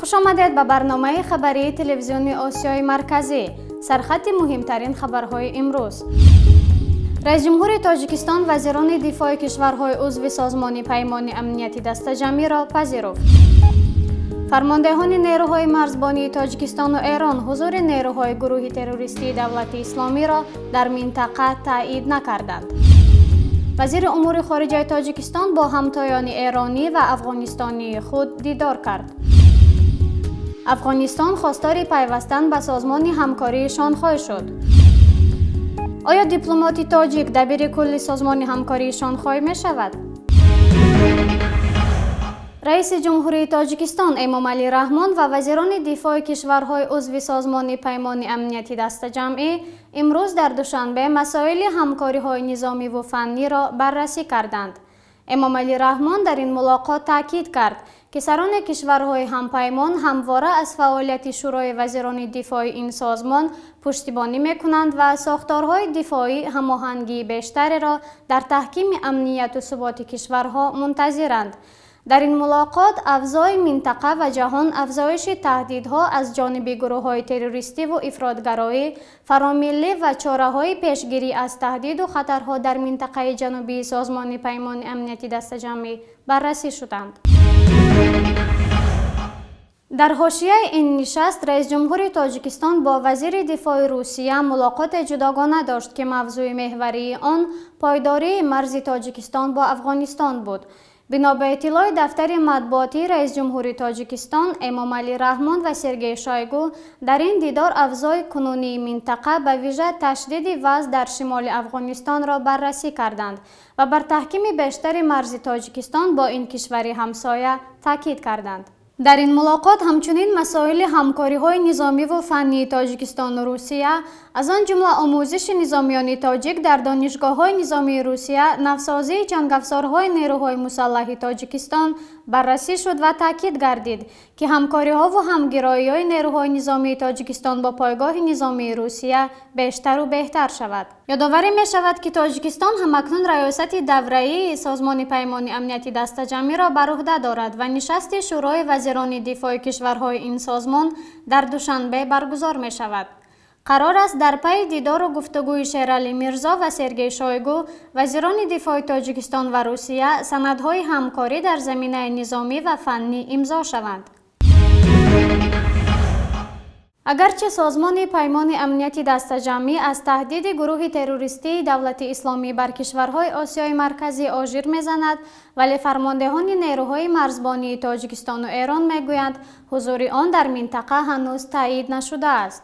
خوش آمدید به برنامه خبری تلویزیون آسیای مرکزی. سرخط مهمترین خبرهای امروز. رئیس جمهور تاجیکستان وزیران دفاع کشورهای عضو سازمان پیمان امنیتی دست جمعی را پذیرفت. فرماندهان نیروهای مرزبانی تاجیکستان و ایران حضور نیروهای گروه تروریستی دولت اسلامی را در منطقه تایید نکردند. وزیر امور خارجه تاجیکستان با همتایان ایرانی و افغانستانی خود دیدار کرد. افغانستان خواستار پیوستن به سازمان همکاری شانگهای شد. آیا دیپلمات تاجیک دبیر کل سازمان همکاری شانگهای می شود؟ رئیس جمهوری تاجیکستان امامعلی رحمان و وزیران دفاع کشورهای عضو سازمان پیمان امنیتی دست جمعی امروز در دوشنبه مسائل همکاری‌های نظامی و فنی را بررسی کردند. امامعلی رحمان در این ملاقات تاکید کرد که سران کشورهای همپیمان همواره از فعالیت شورای وزیران دفاع این سازمان پشتیبانی می‌کنند و ساختارهای دفاعی هماهنگی بیشتری را در تحکیم امنیت و ثبات کشورها منتظرند. در این ملاقات افزای منطقه و جهان افزایش تهدیدها از جانب گروه‌های تروریستی و افراطگرایی، فراملی و چاره‌های پیشگیری از تهدید و خطرها در منطقه جنوبی سازمان پیمان امنیتی دست جمعی بررسی شدند. در حاشیه این نشست رئیس جمهور تاجیکستان با وزیر دفاع روسیه ملاقات جداگانه داشت که موضوع محوری آن پایداری مرز تاجیکستان با افغانستان بود. بنا به اطلاع دفتر مطبوعاتی رئیس جمهور تاجیکستان امامعلی رحمان و سرگئی شایگو در این دیدار افزای کنونی منطقه به ویژه تشدید وضع در شمال افغانستان را بررسی کردند و بر تحکیم بیشتر مرز تاجیکستان با این کشور همسایه تاکید کردند. در این ملاقات همچنین مسائل همکاری‌های نظامی و فنی تاجیکستان و روسیه از آن جمله آموزش نظامیان تاجیک در دانشگاه‌های نظامی روسیه، نوسازی جنگ‌افزارهای نیروهای مسلح تاجیکستان بررسی شد و تاکید گردید که همکاری‌ها و همگرایی‌های نیروهای نظامی تاجیکستان با پایگاه نظامی روسیه بیشتر و بهتر شود. یادآوری می‌شود که تاجیکستان همکنون ریاست دوره‌ای سازمان پیمان امنیتی دست جمعی را بر عهده دارد و نشست شورای وزیران دفاع کشورهای این سازمان در دوشنبه برگزار می‌شود. قرار است در پی دیدار و گفتگوی شیرعلی میرزا و سرگئی شایگو وزیران دفاع تاجیکستان و روسیه سندهای همکاری در زمینه نظامی و فنی امضا شوند. اگرچه سازمان پیمان امنیتی دست جمعی از تهدید گروه تروریستی دولت اسلامی بر کشورهای آسیای مرکزی آژیر میزند، ولی فرماندهان نیروهای مرزبانی تاجیکستان و ایران میگویند حضور آن در منطقه هنوز تایید نشده است.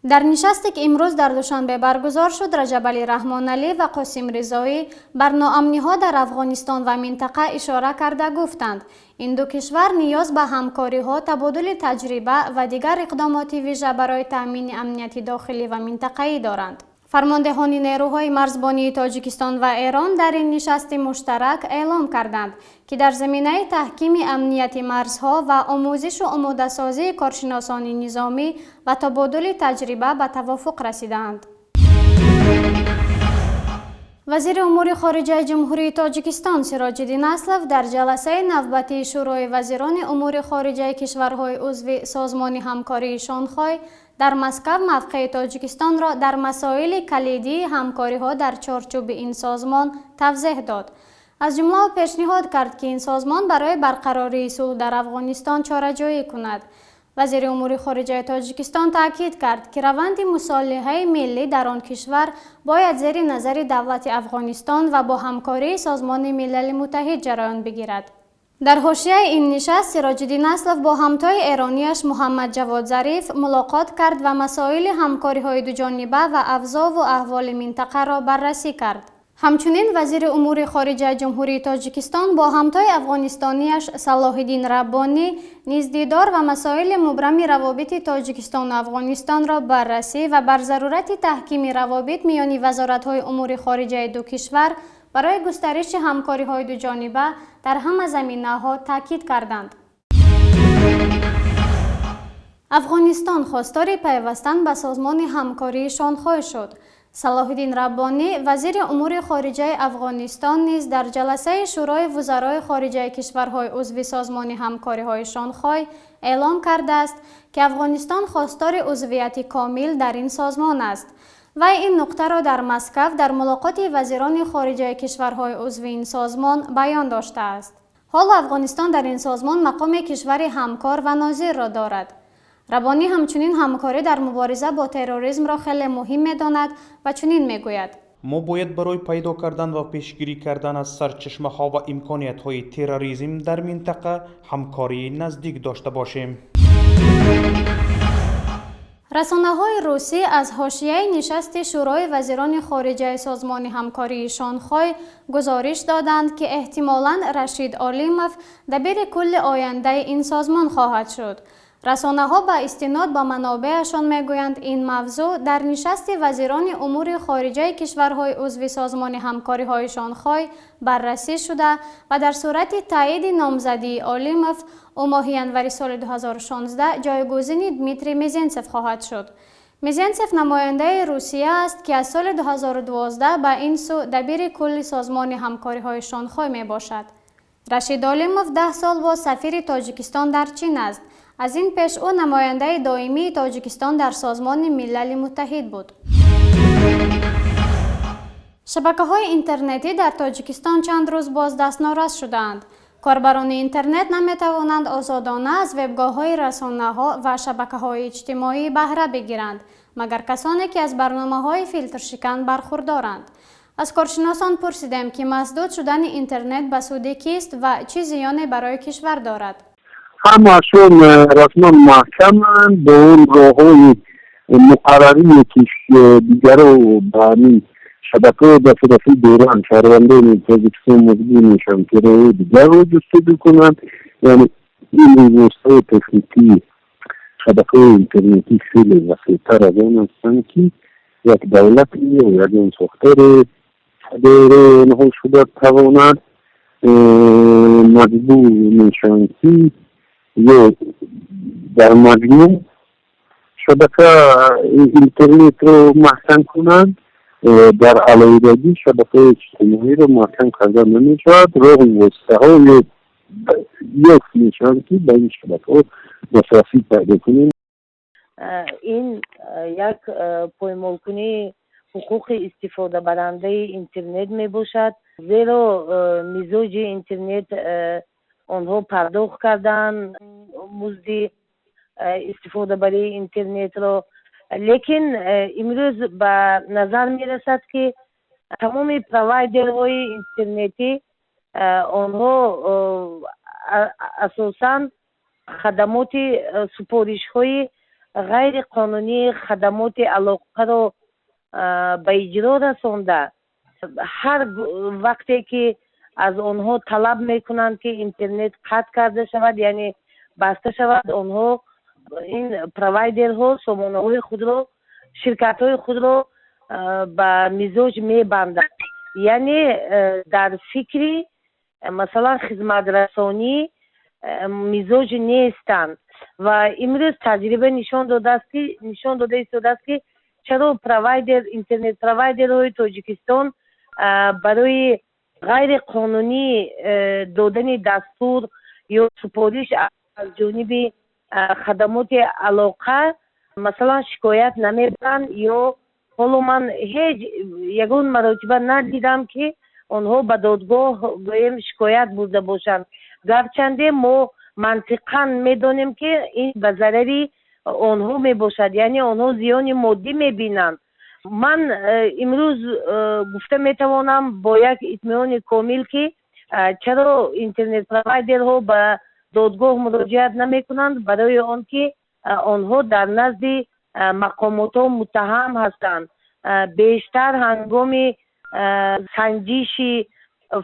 در نشستی که امروز در دوشنبه برگزار شد، رجبعلی رحمانعلی و قاسم رضایی بر ناامنی‌ها در افغانستان و منطقه اشاره کرده گفتند این دو کشور نیاز به همکاری‌ها، تبادل تجربه و دیگر اقدامات ویژه برای تأمین امنیت داخلی و منطقه‌ای دارند. فرماندهان نیروهای مرزبانی تاجیکستان و ایران در این نشست مشترک اعلام کردند که در زمینه تحکیم امنیت مرزها و آموزش و آماده‌سازی کارشناسان نظامی و تبادل تجربه به توافق رسیدند. وزیر امور خارجه جمهوری تاجیکستان سراج الدین اسلف در جلسه نوبتی شورای وزیران امور خارجه کشورهای عضو سازمان همکاری شانگهای در مسکو موقع تاجیکستان را در مسائل کلیدی همکاری‌ها در چارچوب این سازمان توضیح داد. از جمله پیشنهاد کرد که این سازمان برای برقراری صلح در افغانستان چاره‌جویی کند. وزیر امور خارجه تاجیکستان تاکید کرد که روند مصالحه ملی در آن کشور باید زیر نظر دولت افغانستان و با همکاری سازمان ملل متحد جریان بگیرد. در حاشیه این نشست سراج الدین اسلف با همتای ایرانیش محمد جواد ظریف ملاقات کرد و مسائل همکاری‌های دوجانبه و اوضاع و احوال منطقه را بررسی کرد. همچنین وزیر امور خارجه جمهوری تاجیکستان با همتای افغانستانیش صلاح الدین ربانی نیز دیدار و مسائل مبرم روابط تاجیکستان و افغانستان را بررسی و بر ضرورت تحکیم روابط میان وزارت‌های امور خارجه دو کشور برای گسترش همکاری‌های دوجانبه در همه زمینه‌ها تاکید کردند. افغانستان خواستار پیوستن به سازمان همکاری شانگهای شد. صلاح الدین ربانی وزیر امور خارجه افغانستان نیز در جلسه شورای وزرای خارجه کشورهای عضو سازمان همکاری‌های شانگهای اعلام کرده است که افغانستان خواستار عضویت کامل در این سازمان است. وی این نکته را در مسکو در ملاقات وزیران خارجه کشورهای عضو این سازمان بیان داشته است. حال افغانستان در این سازمان مقام کشور همکار و ناظر را دارد. ربانی همچنین همکاری در مبارزه با تروریسم را خیلی مهم می‌داند و چنین می‌گوید: ما باید برای پیدا کردن و پیشگیری کردن از سرچشمه‌ها و امکانیت‌های تروریسم در منطقه همکاری نزدیک داشته باشیم. رسانه‌های روسی از حاشیه نشست شورای وزیران خارجه سازمان همکاری شانگهای گزارش دادند که احتمالاً رشید علیموف دبیر کل آینده این سازمان خواهد شد. رسانه‌ها با استناد به منابعشان میگویند این موضوع در نشست وزیران امور خارجه کشورهای عضو سازمان همکاری‌های شانگهای بررسی شده و در صورت تایید نامزدی علیموف او ماه ینوری سال 2016 جایگزین دمیتری میزینتسف خواهد شد. میزینتسف نماینده روسیه است که از سال 2012 به این سو دبیر کل سازمان همکاری‌های شانگهای می باشد. رشید علیموف 10 سال با سفیر تاجیکستان در چین است. از این پیش او نماینده دائمی تاجیکستان در سازمان ملل متحد بود. شبکه‌های اینترنتی در تاجیکستان چند روز باز دستنوراست شدند. کاربران اینترنت نمی‌توانند آزادانه از وبگاه‌های رسانه‌ها و شبکه‌های اجتماعی بهره بگیرند مگر کسانی که از برنامه‌های فیلتر شکن برخوردارند. از کارشناسان پرسیدیم که مسدود شدن اینترنت به سود کیست و چه زیانی برای کشور دارد. همشون رسما محکمند به اون راه‌های مقرری که دیگر رو به همین شبکه دسترسی دوران شهروندان تاجیکستان مجبور میشن که راه دیگر رو جستجو کنند. یعنی این روزهای تکنیکی شبکه اینترنتی خیلی وسیع‌تر از آن هستند که یک دولتی یا یک ساختار در نهاد شده تواند مجبور میشن که یا در مجموع شبکه اینترنت رو محکم کنند، در علیحدگی شبکه اجتماعی رو محکم کرده نمیشود. راه وسطه ها یک میشن که به این شبکه ها دسترسی پیدا کنیم. این یک پایمال کنی حقوق استفاده برنده اینترنت می باشد، زیرا مزاج اینترنت آنها پرداخت کردن مزد استفاده برای اینترنت را، لیکن امروز به نظر می رسد که تمام پروایدرهای اینترنتی آنها اساساً خدمات سپارش های غیر قانونی، خدمات علاقه را به اجرا رسانده. هر وقتی که از آنها طلب میکنند که اینترنت قطع کرده شود، یعنی بسته شود، آنها این پروایدرها سامانه های خود را، شرکت های خود را به مزاج میبندند. یعنی در فکری مثلا خدمت رسانی مزاج نیستند و امروز تجربه نشان داده ایستاده است که چرا اینترنت پروایدر های تاجیکستان برای غیر قانونی دادن دستور یا سپارش از جانب خدمات علاقه مثلا شکایت نمیبرند، یا حالا من هیچ یگان مراتبه ندیدم که آنها به دادگاه گویم شکایت برده باشند، گرچنده ما منطقاً میدانیم که این به ضرری آنها میباشد، یعنی آنها زیان مادی میبینند. من امروز گفته میتوانم با یک اطمینان کامل که چرا اینترنت پروایدرها به دادگاه مراجعت نمی کنند، برای آنکه آنها در نزد مقامات متهم هستند. بیشتر هنگام سنجش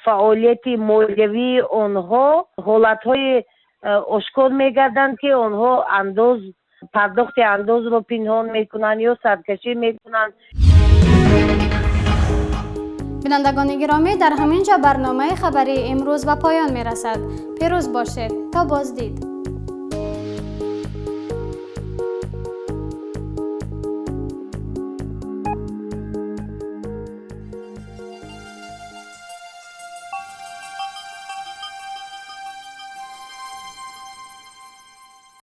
فعالیت مالیوی آنها حالتهای آشکار میگردند که آنها پرداخت انداز را پنهان میکنند یا سرکشی میکنند. بینندگان گرامی، در همینجا برنامه خبری امروز به پایان میرسد. پیروز باشید تا بازدید.